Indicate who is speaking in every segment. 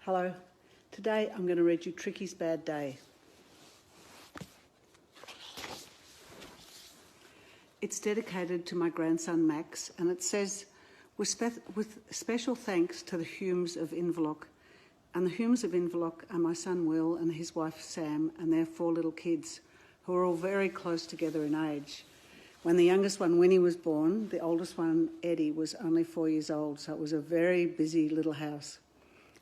Speaker 1: Hello. Today I'm going to read you Tricky's Bad Day. It's dedicated to my grandson Max, and it says, with special thanks to the Humes of Inverloch. And the Humes of Inverloch are my son Will and his wife Sam and their 4 little kids, who are all very close together in age. When the youngest one, Winnie, was born, the oldest one, Eddie, was only 4 years old, so it was a very busy little house.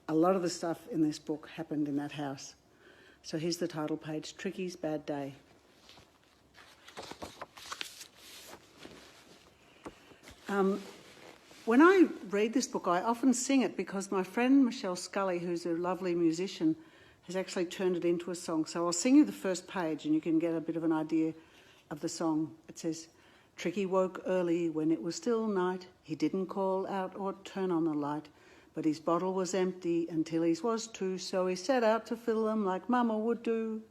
Speaker 1: A lot of the stuff in this book happened in that house. So here's the title page, Tricky's Bad Day. When I read this book, I often sing it because my friend Michelle Scully, who's a lovely musician, has actually turned it into a song. So I'll sing you the first page and you can get a bit of an idea of the song. It says, Tricky woke early when it was still night. He didn't call out or turn on the light, but his bottle was empty until his was too, so he set out to fill them like Mama would do.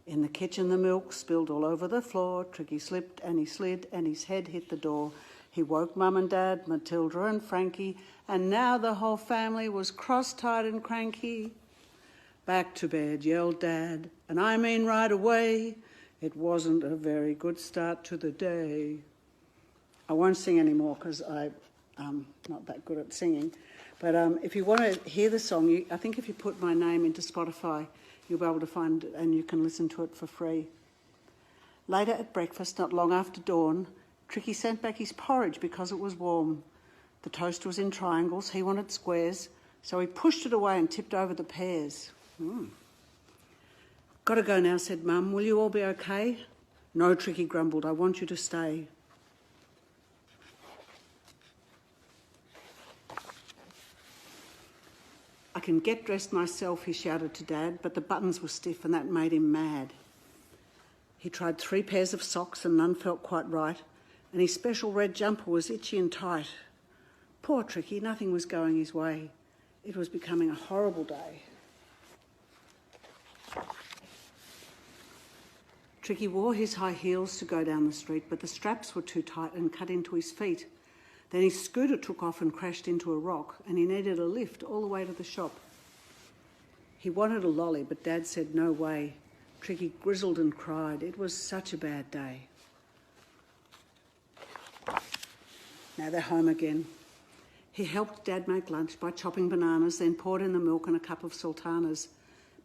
Speaker 1: In the kitchen the milk spilled all over the floor. Tricky slipped and he slid and his head hit the door. He woke Mum and Dad, Matilda and Frankie, and now the whole family was cross-tied and cranky. Back to bed, yelled Dad, and I mean right away. It wasn't a very good start to the day. I won't sing anymore because I'm not that good at singing. But if you want to hear the song, I think if you put my name into Spotify, you'll be able to find it and you can listen to it for free. Later at breakfast, not long after dawn, Tricky sent back his porridge because it was warm. The toast was in triangles, he wanted squares, so he pushed it away and tipped over the pears. Got to go now, said Mum. Will you all be okay? No, Tricky grumbled. I want you to stay. I can get dressed myself, he shouted to Dad, but the buttons were stiff and that made him mad. He tried 3 pairs of socks and none felt quite right, and his special red jumper was itchy and tight. Poor Tricky, nothing was going his way. It was becoming a horrible day. Tricky wore his high heels to go down the street, but the straps were too tight and cut into his feet. Then his scooter took off and crashed into a rock, and he needed a lift all the way to the shop. He wanted a lolly, but Dad said no way. Tricky grizzled and cried. It was such a bad day. Now they're home again. He helped Dad make lunch by chopping bananas, then poured in the milk and a cup of sultanas.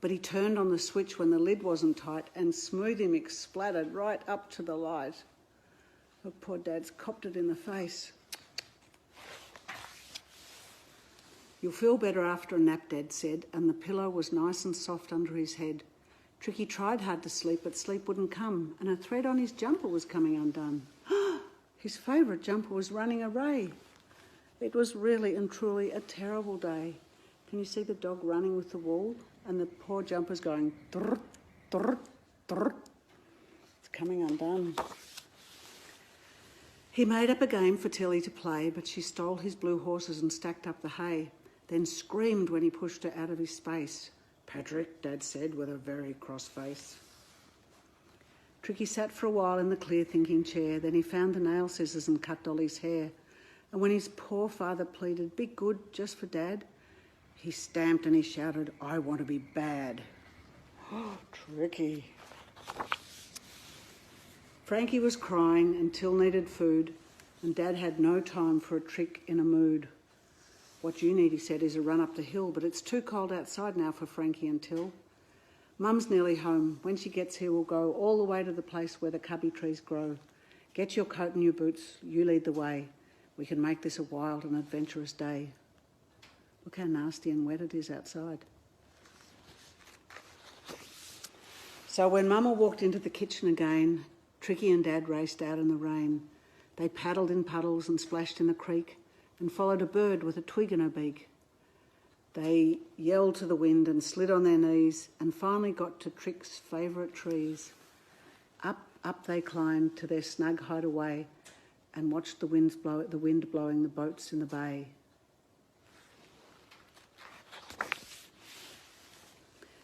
Speaker 1: But he turned on the switch when the lid wasn't tight and smoothie mix splattered right up to the light. Oh, poor Dad's copped it in the face. You'll feel better after a nap, Dad said, and the pillow was nice and soft under his head. Tricky tried hard to sleep, but sleep wouldn't come, and a thread on his jumper was coming undone. His favourite jumper was running away. It was really and truly a terrible day. Can you see the dog running with the wool? And the poor jumper's going, drrrt, drrrt, drrrt. It's coming undone. He made up a game for Tilly to play, but she stole his blue horses and stacked up the hay, then screamed when he pushed her out of his space. Patrick, Dad said with a very cross face. Tricky sat for a while in the clear thinking chair, then he found the nail scissors and cut Dolly's hair. And when his poor father pleaded, be good just for Dad, he stamped and he shouted, I want to be bad. Oh, Tricky. Frankie was crying and Till needed food, and Dad had no time for a trick in a mood. What you need, he said, is a run up the hill, but it's too cold outside now for Frankie and Till. Mum's nearly home. When she gets here, we'll go all the way to the place where the cubby trees grow. Get your coat and your boots. You lead the way. We can make this a wild and adventurous day. Look how nasty and wet it is outside. So when Mama walked into the kitchen again, Tricky and Dad raced out in the rain. They paddled in puddles and splashed in the creek and followed a bird with a twig in her beak. They yelled to the wind and slid on their knees and finally got to Trick's favourite trees. Up they climbed to their snug hideaway and watched the wind blowing the boats in the bay.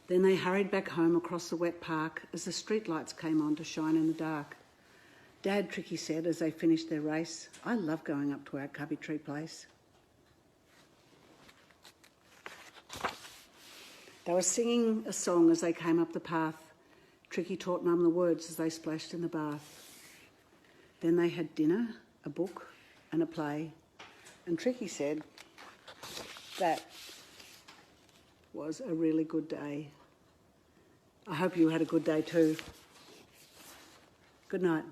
Speaker 1: Then they hurried back home across the wet park as the streetlights came on to shine in the dark. Dad, Tricky said as they finished their race, I love going up to our cubby tree place. They were singing a song as they came up the path. Tricky taught Mum the words as they splashed in the bath. Then they had dinner, a book and a play. And Tricky said, that was a really good day. I hope you had a good day too. Good night.